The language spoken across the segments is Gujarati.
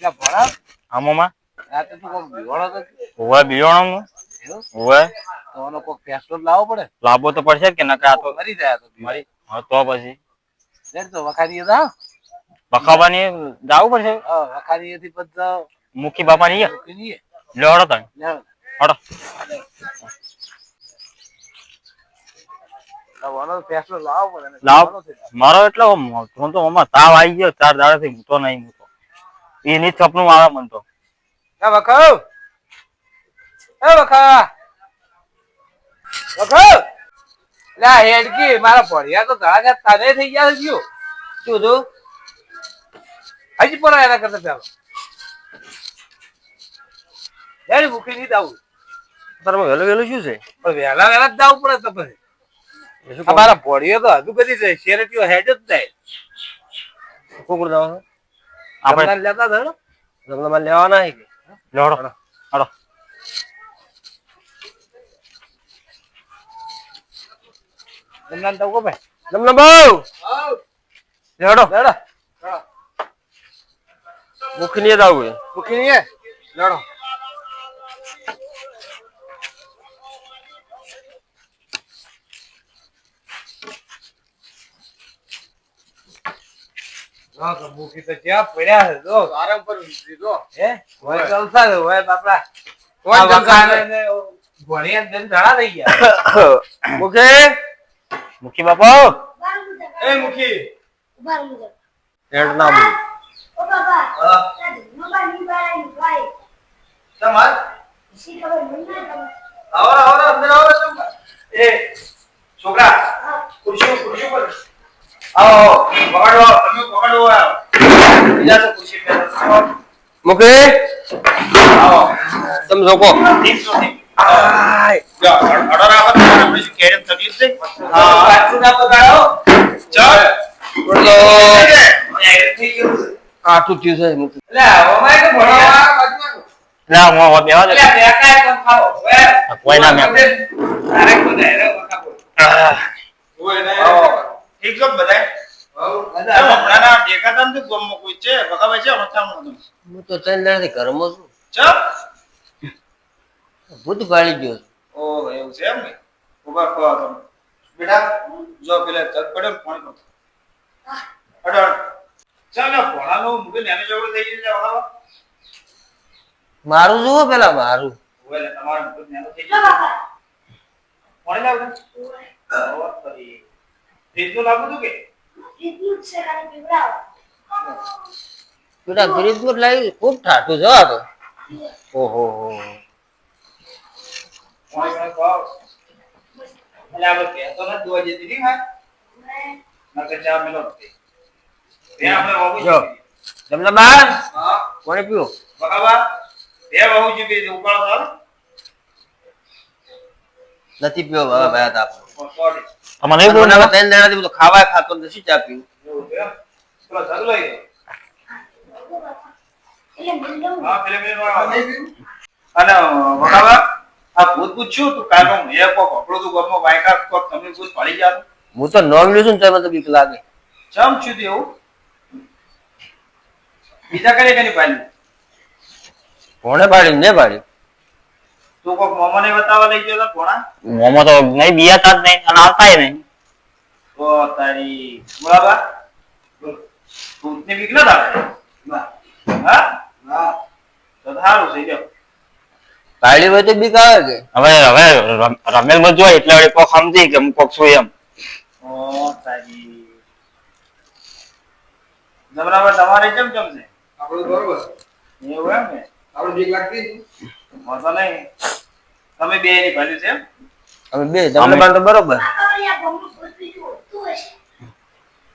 એટલે ભણા આમોમાં રાતે તું કોક બિવાણો તો ઓવે બિયોણો ઓવે તો ઓનો કોક ફેસલો લાવવો પડે લાવવો તો પડશે કે નકા તો મરી જાય તો મરી હા તો પછી લેટ તો વખારી જા બખાવાની જાવું પડશે હા વખારી થી પછી મુખી બાપા ની મૂકી લેવડો તણ હડો ઓનો ફેસલો લાવવો પડે લાવ મારો એટલે હું તો આમાં તાવ આવી ગયો 4 દાડાથી મૂતો નહીં મૂતો એની સપનું આવે મન તો એ વખાવ એ વખા વખાવ લે હેડકી મારા ભડિયા તો ધડા તને થઈ ગયા છે શું તું હજી પણ એના કરતા ચાલો યાર મૂકી નહીં દાવું તારે વેલું વેલું શું છે પણ વહેલા વહેલા જ જવું પડે તો પછી અમારા ભડિયો તો હજુ બધી છે શેરટીઓ હેડ જ થાય કોકડ દાવ આપણે લેતા ધડો જમવામાં લેવાના હે કે લેવડો હડો જમનાન તો કો ભાઈ જમના બહુ આવ લેવડો લેડો મુખી ની દાવ મૂકી નહીં લેડો મૂકી તો ક્યાં પડ્યા છે જો આરામ પર દીધો હે હોય ચાલતા છે હોય બાપડા કોઈ જંકાને ભણિયા જન ધડા થઈ ગયા મુખી મુખી બાપા એ મુખી ઉભાર મુજબ એડ ના બોલ ઓ બાબા મોબાઈલ ની ભાઈ તમાર સી ખબર મને ના આવો અંદર આવો એ છોકરા ખુરશી પર આવો પકડો તમે પકડો બીજા તો ખુરશી પર મુખી આવો તમે જોકો ઠીક છો ઠીક આય જો અડો રાખો તો આપણે શું કેરેમ તકલીફ છે હા પાછું ના બગાડો ચાલ બોલો થઈ ગયું આટું થયું છે મુખી એટલે અમારે તો ભણવા બાજુ ના મો બેવા દે એટલે બેકાય કમ ખાઓ કોઈ ના મે અરે કોઈ રે વખા ઓય ને ઠીક છો બધાય હમણાં ના દેખાતા નથી ગમમાં કોઈ છે વખાવે છે હમણાં હું તો ત્રણ દાડાથી ઘરમાં છું ચપ ભૂત ગાળી ગયો ઓ એવું છે એમ ને ઉભા ખવા તમે બેટા જો પેલા તક પડે ફોન કરો અડો ચાલો ભણાનો મુકે નાને જોડે થઈ જાય વખાવા મારું જુઓ પેલા મારું ઓય તમારો મુકે નાનો થઈ લો જાય બાબા ફોન લાવ ને ઓ તરી રીતો લાગુ તું કે રીતનું છે ખાલી પીવડાવ બેટા ગરીબ લાવી ખૂબ ઠાઠું છે આ તો ઓહો હો ફોન ખાવ એટલે આપણે કે તો ના દોવા જતી નહીં હા ના કે ચા મેલો તે આપણે બાબુ જો તમને બા હા કોને પીવો બરાબર બે બાબુજી બી ઉકાળો થાળ નથી પીવો બાબા ભાઈ આપ સોરી અમારે એવું ના ત્રણ દાડાથી બધું ખાવા ખાતો નથી ચા પીવું એવું છે પેલો ધર લઈ એટલે મંડળ હા પેલે અને બરાબર આ ભૂત પૂછ્યું તું કાનો એ કોક આપણો તો ગમો વાયકા કોક તમે ભૂત પડી જાવ હું તો નોમ લીધું ને તો મને બીક લાગે ચમ છું એવું બીજા કરે કે નહીં પાડ્યું કોણે પાડી ને પાડી તું કોક મોમાને બતાવવા લઈ ગયો તો કોણા મોમો તો નહીં બિયાતા જ નહીં અને આવતાય નહીં તો તારી બરાબર ભૂતને બીક ના લાગે હા હા તો સારું છે લ્યો પાડી હોય તો બીક આવે કે હવે રમેલ માં જોઈ એટલે વળી કોક સમજી કે હું કોક છું એમ ઓ તારી જબરાબર તમારે કેમ છે આપણું બરોબર એવું એમ ને આપણે બીક લાગતી મજા નહીં તમે બે ની ભાલ્યું છે એમ અમે બે તમને બાર તો બરોબર આ કવરિયા ગમનું પૂછવી તું હશે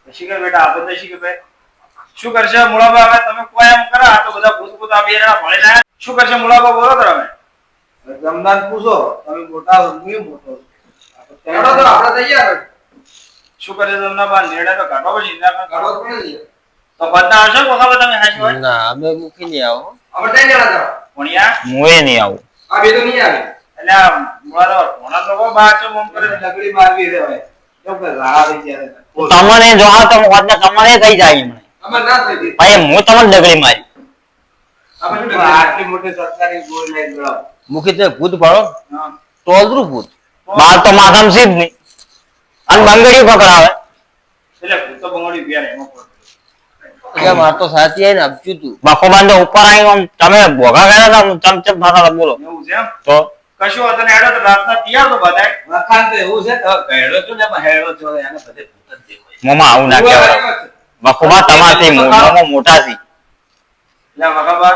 શીખર બેટા આપણે શીખર ભાઈ શું કરશે મુળાબા હવે તમે કોઈ એમ કરા આ તો બધા ભૂત ભૂત આ બે જણા ભણી જાય શું કરશે મુળાબા બોલો તો હવે જમદાન પૂછો તમે મોટા હું મોટો હેડો તો આપણે તૈયાર શું કરે જમનાબા નેડા તો કાઢો પછી ના કાઢો પડે તો બધા આવશે કોકા તમે હાજી હોય ના અમે મૂકી નહીં આવો અમે ત્રણ જણા જાવ ભણ્યા મુએ નહીં આવું આ બે તો નહીં આવે એટલે મુળાનો ભણા લોકો બાચો મોમ કરે લગડી મારવી રે હવે કેમ કે રાહ થઈ ગયા તમને જો આ તમે વાત તમારે થઈ જાય એમને અમાર ના થઈ ભાઈ હું તમને ડગડી મારી આપણે શું આટલી મોટી સરકારી ગોળ લઈને ગયો મુખી તે ભૂત ભાળો હા ટોલરું ભૂત બાર તો માથામાં સીધ નહીં અને બંગડી પકડાવે એટલે ભૂત તો બંગડી ગયા એમાં કોઈ કે માર તો સાચી આઈને આપજ્યું તું બખોબાન તો ઉપર આવી આમ તમે ભોગા ગયા હતા ચમચમ થતા હતા બોલો એવું છે એમ તો કશું હતો ને હેડો તો રાતના તૈયાર તો બધાય વખાણ તો એવું છે કે હેડો છો ને હેડો છો એને બધે ભૂત જ દેખાય મોમાં આવું ના કહેવાય બખોબા તમારથી મોમાં મોટા છે એટલે મગાબા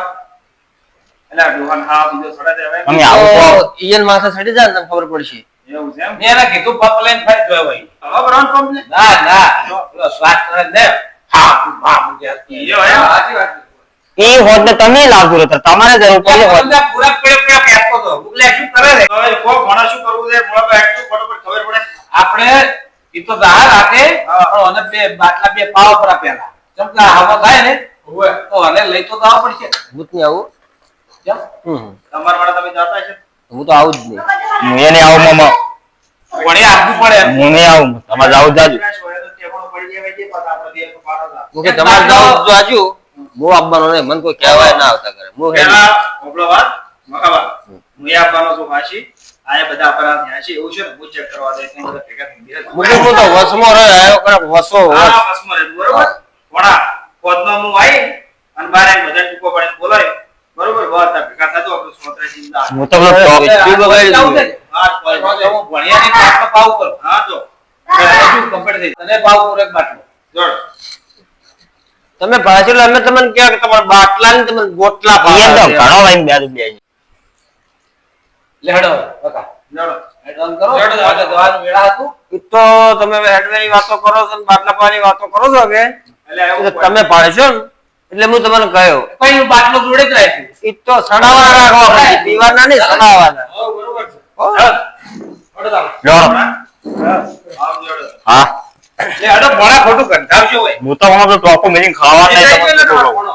એટલે ડોહાન હા બીજો સડા દે અમે આવું તો ઈયન માથે ચડી જાય ને તમને ખબર પડશે એવું છે એમ મેં એને કીધું પપ લઈને ફાઈ જોય ભાઈ હવે બ્રાઉન કમ્પ્લીટ ના ના પેલો શ્વાસ કરે ને હા હા મુજે ઈયો હે સાચી વાત એ હોત ને તમે લાવજો તો તમારે જરૂર પડે હોત બધા પૂરા પેડા કહેતો તો એટલે શું કરે રે હવે કો ઘણા શું કરવું છે મોળા પર એટલું ફટાફટ ખબર પડે આપણે ઈ તો દા રાખે પણ અને બે બાટલા બે પાવ પર આપેલા ચમકા હવા થાય ને ઓય તો અને લઈ તો દાવ પડશે ભૂત ને આવું કેમ તમારા માટે તમે જાતા છે હું તો આવું જ નહીં હું એને આવું મોમાં વડે આપવું પડે હું નહીં આવું તમારે જાવું જાજો ફ્રેશ હોય તો ટેબલ પડી જાય જે પાછા આપણે દે તો પાડો દા મુકે તમારે જાવ જો આજુ હું આપવાનો ને મન કોઈ કહેવાય ના આવતા કરે હું પેલા ઓબળો વાત મકાબા હું આપવાનો છું વાશી આયા બધા અપરાધ થયા છે એવું છે ને હું ચેક કરવા દે એટલે બધા ભેગા થઈ ગયા મુકે હું તો વસમો રહે આયો કરે વસો હા બસમાં રહે બરોબર વડા કોદનો હું આવી અને બારે બધા ટૂંકો પડે બોલાય બરોબર વાત આ ભેગા થતો આપણે સોતરે ચિંતા હું તો પેલો ટોપ હા બોલ હું ભણિયાની બાટલો પાવ કર હા તો શું કમ્પ્લીટ થઈ તને પાવ કર એક બાટલો જોડ તમે ભાષેલો અમે તમને કહ્યા કે તમારા બાટલા ને તમને ગોટલા એ તો પાવ ઘણો વાઈન બે લેડો બકા જોડ હેડવાન કરો લેડો, આજે દવાનું વેળા હતું ઈ તો તમે હવે હેડવાની વાતો કરો છો ને બાટલા પાવાની વાતો કરો છો કે એટલે એટલે એવું તમે પાડશો ને એટલે હું તમને કહ્યો કઈ બાટલો જોડે જ રાખ્યું ઈ તો સડાવાના રાખવા પડે પીવાના નહીં સડાવાના હા બરોબર છે હો? જોડ દાવ જોડો આમ જોડ હા લે હેડો ભણા ખોટું કંટાળશો હોય હું તો હમણાં તો ટોપો મિલિંગ ખાવા નહીં તમને શું કહું.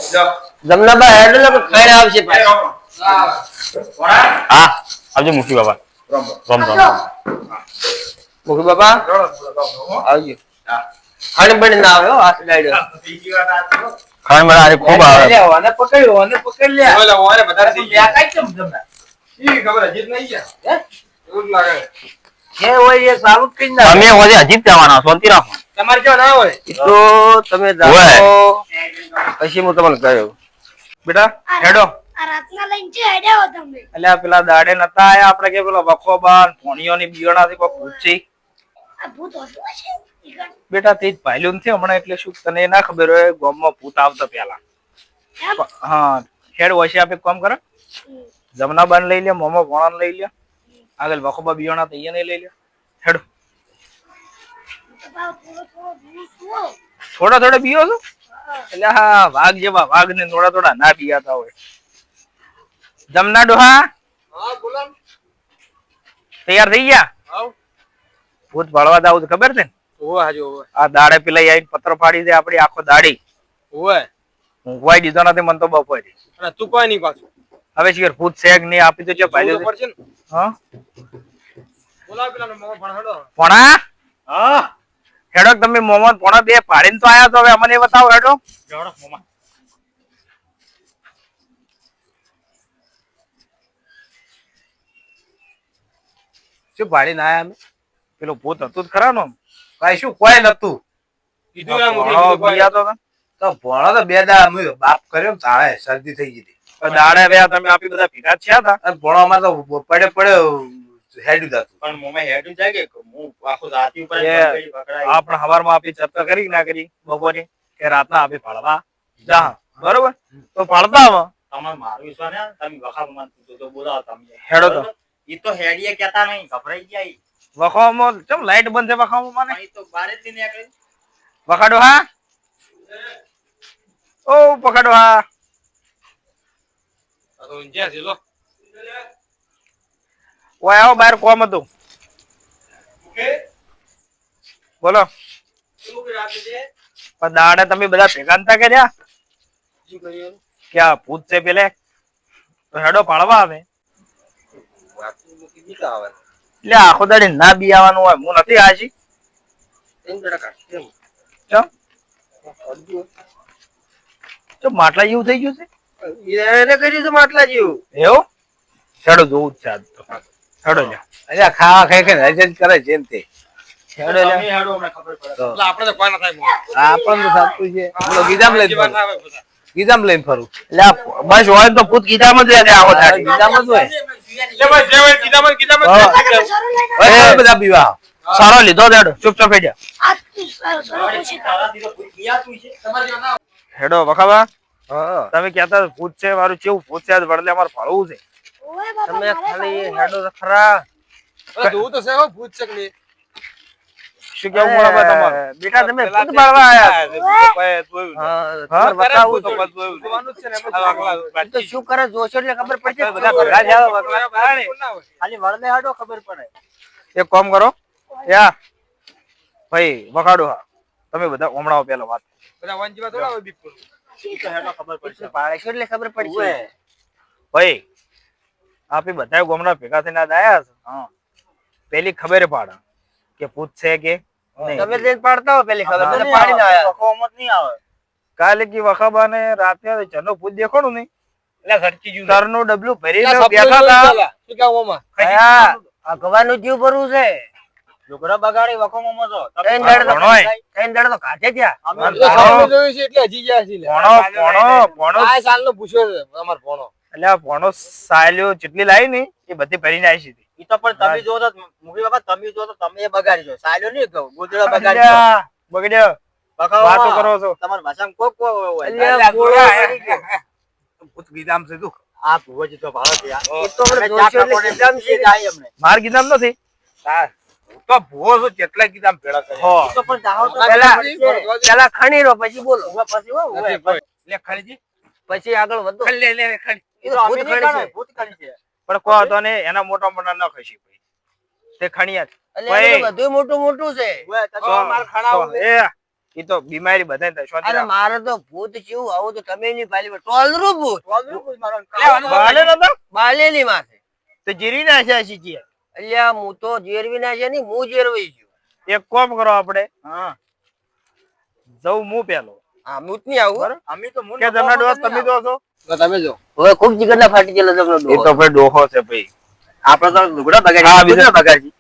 જો જમનાબા હેડો ને ખાઈને આવશે પાછા વડા હા આવજો મુખી બાબા રમ રમ મુખી બાબા જોડ આવજો હા ખાણી બની ના આવે હો આ સાઈડ બીજી વાત આ તો ખાણ મને આજે ખૂબ આવે અને પકડ લે ઓલે ઓરે બધા થઈ ગયા કાઈ કેમ જમના ઈ ખબર હજી જ નહીં ગયા હે એવું જ લાગે જે હોય એ સારું જ કઈ ના તમે હોજે હજી જ જવાના શાંતિ રાખો તમારે જો ના હોય તો તમે હોય. જાઓ પછી હું તમને કહ્યું બેટા હેડો આ રાતના લઈને છે હેડ્યા હો તમે એટલે આ પેલા દાડે નતા આયા આપણે કે પેલા વખોબાન ભોણીઓની બિયોણાથી કોઈ પૂછી આ ભૂત હોતું હશે ઈગણ બેટા તે જ ભાઈલું નથી હમણાં એટલે શું તને ના ખબર હોય ગામમાં ભૂત આવતા પેલા એમ હા હેડ વશે આપે કામ કરે જમનાબાન લઈ લે મોમો ભોણાને લઈ લે આગળ વખોબા બિયોણા તો અહીંયા લઈ લે હેડ તો ભાવ થોડો થોડો ભૂત સુવો થોડા થોડા બીયો છો એટલે હા વાઘ જેવા વાઘ ને થોડા થોડા ના બીયાતા હોય જમના ડોહા હા બોલો તૈયાર થઈ ગયા ભૂત ભાળવા જાવ ખબર છે ને ઓય હાજો ઓય આ દાડે પેલા આવીને પત્ર ફાડી દે આપડી આખો દાડી ઓય ઊંઘવાઈ દીધો નથી મને તો બપોરે અને તું કોઈ નહીં પાછું હવે શિખર ભૂત શેક નહીં આપી તો છે ભાઈ પડશે ને હા બોલાવ પેલા મોમો ભણહડો પોણા હા હેડો તમે મોહમ્મદ પોણા બે પાડીને તો આયા તો હવે અમને એ બતાવો હેડો જોડો મોમા શું પાડીને આયા અમે પેલો ભૂત હતું જ ખરા નો કઈ શું કોઈ નતું કીધું એમ ભોણો બીયા તો તો ભણો તો બે દા અમે બાપ કર્યો ને તાળે શરદી થઈ ગઈ હતી દાડે રહ્યા તમે આપી બધા ભેગા થયા હતા અને ભણો માં તો પડે હેડ્યું જતું પણ મોમે હેડું જાય કે હું આખું રાતી ઉપર એ આપણે હવારમાં આપી ચર્ચા કરી કે ના કરી બપોરે કે રાતના આપી પાડવા જા બરોબર તો પાડતા આવો તમારે મારું વિશ્વાસ ને તમે વખા મન તો બોલાવો તમે હેડો તો ઈ તો હેડીએ કહેતા નહીં ગભરાઈ ગયા વખામાં ચમ લાઈટ બંધ છે વખામાં મને ઈ તો બારે થી નીકળી વખાડો હા ઓ પકડો હા તો ઊંઝા છે લો ઓય આવો બહાર કોમ હતું બોલો પણ દાડે તમે બધા ભેગા નતા કર્યા ક્યાં ભૂત છે પેલે તો હેડો પાડવા આવે એટલે આખો દાડી ના બી આવવાનું હોય હું નથી આજી ચમ તો માટલા જેવું થઈ ગયું છે એને કર્યું છે માટલા જેવું. એવું હેડો જોવું જ છે આજ તો હેડો લ્યા અલ્યા ખાવા ખાઈ ખાઈને હજન કરે છે ને તે. હેડો લ્યા હેડો અમને ખબર પડે આપણે તો કોઈ ના થાય. આપણને તો સાચું છે. બોલો ગીધામ લઈને ફરું. ગીધામ લઈને ફરું. લ્યા બસ હોય તો પૂત કીધામાં જ રહે આવો થાય. ગીધામ જ હોય. સરો લઈને ઓય બધા પીવા. સારો લીધો દેડો ચૂપચાપ થઈ જા. આ તું સરો પૂછી હેડો વખાવા હા. તમે કહેતા ભૂત છે મારું કેવું ભૂત છે આજ વડલે અમારે ફળવું છે ઓય બાપા તમે મારે ખાલી ભાઈ. હેડો તો ખરા. જોવું તો છે હો ભૂત છે કે નહીં. શું કેવું મોળાબા તમારું બેટા તમે ભૂત બાળવા આયા. હા. તમારે બતાવું તો છે. બસ જોવાનું જ છે ને એમ જ. એ તો શું કરે જોશો એટલે ખબર પડશે. બધા ભેગા જ આવો, વકલા પાડે. ખાલી વળને હાડો ખબર પડે. એક કામ કરો યા ભાઈ વખાડો હા તમે બધા હમણાં પેલો વાત બધા વાંજીમાં થોડા હોય બીક. ખબર પડશે પાડે એટલે ખબર પડશે. ભાઈ આપે બધા ગોમડા ભેગા થઈને આજ આયા છે હા પેલી ખબર પાડે કે ભૂત છે કે નહીં. તમે જઈને પાડતા હો પેલી ખબર મને પાડી ના આયા. વખોમત નહીં આવે. કાલે કી વખાબાને રાતે જનો ભૂત દેખાણું નહીં એટલે ઘટકી ગયું. તરનું ડબલું ભરીને એટલે બેઠા હતા શું કહું ઓમાં? આયા, આ ગવાનું જીવ ભરવું છે. લુગડા બગાડી વખોમાં તો ત્રણ દાડ તો ભણોય. ત્રણ દાડ તો કાઢે ત્યાં. અમે તો સામે જોયું છે એટલે હજી ગયા છે લે. પોણો આ સાલનો પૂછ્યો છે અમાર ભણો. એટલે આ પોણો સાયલ્યો જેટલી લાવી ને એ બધી ભરીને આવી હતી ઈ તો પણ તમે જો તો મુખી બાબા તમે જો તો તમે એ બગાડી જો સાલ્યો નહીં કહું ગોદડા બગાડી જો અલ્યા, બગડ્યો વાતો કરો છો તમારા ભાષામાં કોક કોક હોય અલ્યા, ગોળો પડી ગયો. ભૂત ગીધામ છે તું. આ ભુવજી તો ભાવ છે યાર એ તો આપણે જોશો એટલે ગીધામ છે. જાય અમને માર કીધા નથી હું તો ભૂવો છું કેટલા ગીધામ ભેળા કરે. હો ઈ તો પણ જાઓ તો પેલા ખણી રો પછી બોલો. ઉભા પછી હો નથી ઉભા. કોઈ. લે ખડીજી. પછી આગળ વધો. ખડી લે ખડી. ઈ તો અમે ભૂત નહીં ખણી કાઢો, છે. ભૂત ખણી છે પણ કો હતો ને એના મોટા મોટા ન ખસી ભાઈ તે ખણિયા જ. અલ્યા, એ તો બધું મોટું મોટું છે. ઉભા તો તો માર ખડાવું તો એ ઈ તો બીમારી બધાય થાય શોધી અરે રાખ. મારે તો ભૂત જેવું આવું તો તમે નહીં પાલી ટોલરું ભૂત બાલે નતો બાલેલી માથે. તે જીરી નાખ્યા છીએ અલ્યા હું તો જેરવી ના છે નહીં હું જેરવી છું. એક કામ કરો આપણે હા જવું હું પેલો હા ભૂત નહીં આવું. અમે તો મુન કે તમને ડોસ તમે દો છો તો તમે જો. હવે ખૂબ જીગરના ફાટી ગયેલો જમનો એ તો ભાઈ ડોહો છે ભાઈ આપણે તો લુગડા હા, બગાડી બીજા લુગડા બગાડી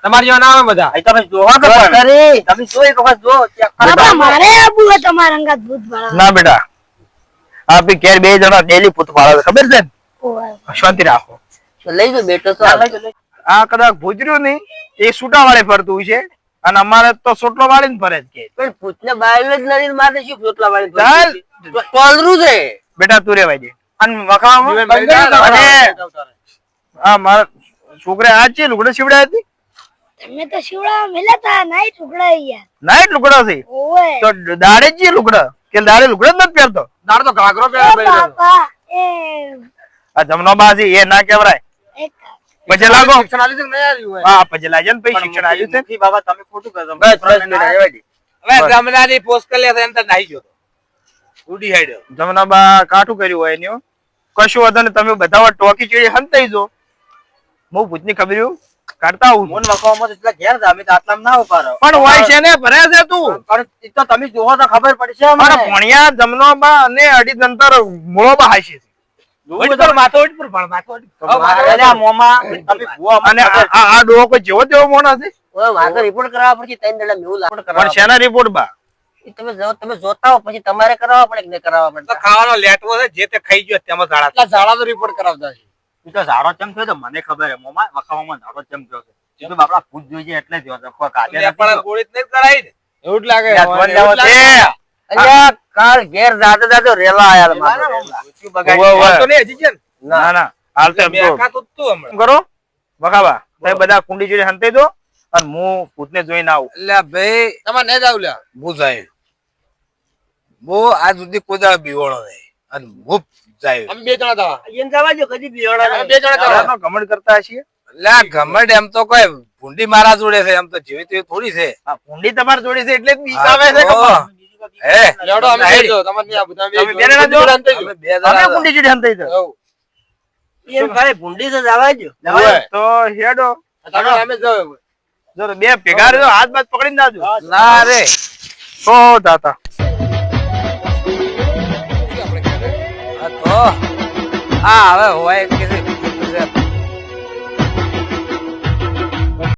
તમાર જેવા ના આવે બધા. આ તમે જોવા તો પણ. અરે તમે જો એક વખત જો check કરો. બાપા મારે આબુ હે તમારા અંગાત ભૂત ભરાવા. ના બેટા આપી કેર બે જણા ડેલી પૂત પાડે ખબર છે ને? ઓય શાંતિ રાખો તો લઈ જો બેટો તો આ કદાચ ભૂજર્યું નહીં એ સૂટા વાળે ફરતું છે અને અમારે તો સોટલો વાળીને ફરે જ કે પણ ભૂતને બાયલો જ નથી માથે શું ફોટલા વાળી ચાલ ટોલરું છે. બેટા તું રેવાય દે અને વખાવામાં અને આ મારા છોકરા આ છે લુગડા શીવડા હતી તમે તો શિવડા મેલા તા નાઈ ટુકડા યાર. નાઈટ લુગડા છે ઓય તો દાડે જ લુગડા કે દાડે લુગડા જ નથી પહેરતો દાડ તો ઘાઘરો એ પહેલા પહેર્યો. બાપા એ આ જમનો બાજી એ ના કહેવાય એક પછી લાગો શિક્ષણ આલ્યું છે કે નહીં આલ્યું હોય? હા પછી લાગે ને પછી શિક્ષણ આવ્યું છે મુખી બાબા તમે ખોટું કરો બસ બસ બેટા રેવા દે. હવે ગામડાની પોસ્ટ કરી લે તો એમ તો નાહી ગયો તો. ઉડી હાડ્યો. જમના બા કાઠું કર્યું હોય એનું કશું હતું ને તમે બધા ટોકી ચીડી હંતાઈ જો હું ભૂતની ખબર્યું કાઢતા આવું છું. મુન વખવામાં એટલા ઘેર છે અમે તો આટલામાં ના ઉભા પણ હોય છે ને ભરે છે તું પણ ઈ તો તમે જોવો તો ખબર પડશે મારા અમને ભણિયા જમનો બા અને અડી અંતર મૂળો બા હાશે છે વળી પર માથો વળી પર ભણ માથો વળી. અરે આ મોમાં તમે ભૂવા અને આ ડોહો કોઈ જેવો તેવો મોણસ છે હવે મારે રિપોર્ટ કરાવવા પડશે ત્રણ દાડા મેવું લાગે. પણ શેના રિપોર્ટ બા ઈ તમે જોતા હો પછી તમારે કરાવવા પડે કે નહીં કરાવવા પડે. તો ખાવાનો લેટવો છે જે તે ખાઈ ગયો તેમાં ઝાડા. એટલા ઝાડાનો રિપોર્ટ કરાવતા છે. ઈ તો ઝાડો ચમ થયો તો મને ખબર હે મોમાં વખાવામાં ઝાડો ચમ થયો છે ઈ તો બાપડા ભૂત જોઈ છે એટલે થયો છે કોઈ કાઢે નથી પણ થયો. ગોળી જ નહીં કરાવી ને. એવું જ લાગે. યાર, ધોન લેવો એવું જ લાગે. છે. અલ્યા કાલ ઘેર જાતે જાતે રેલા આયા એમાં મારે. ના ભૂત ઓવે, બગાડી ઓવે. તો નહીં હજી છે ને. ના ના હાલ તો એમ મેં તો આખા તો તું હમણાં. એમ કરો વખાબા તમે બધા કુંડી ચીડી હંતાઈ દો અને હું ભૂતને જોઈને આવું એટલે ભાઈ તમારે નહીં જાવ લ્યા હું જાય હું આજ સુધી કોઈ દાડો બીવોળો નહીં અને હું જાય અમે બે જણા હતા એને જવા દો કદી બિયોડા અમે નહીં. બે જણા હતા આમાં ઘમંડ કરતા છીએ એટલે ગમડ એમ તો કોઈ ભૂંડી મારા જોડે છે એમ તો જેવી તેવી થોડી છે આ કુંડી તમારી જોડી છે એટલે જ બીક હા, આવે છે કે તો. હે લેવડો અમે હેડ. બેજો તમારે નહીં આવું તમે તમે બે જણા જો. અમે બે જણા અમે હતા. કુંડી ચીડી હંતાઈ દો એમ ખાલી ભૂંડી તો જવા દો. ઓવે. તો હેડો તમે અમે જાવ જો બે ભેગા રહ્યો હાથ બાથ પકડીને જાજો ના રે તો જાતા હા તો હા હવે હોય કે છે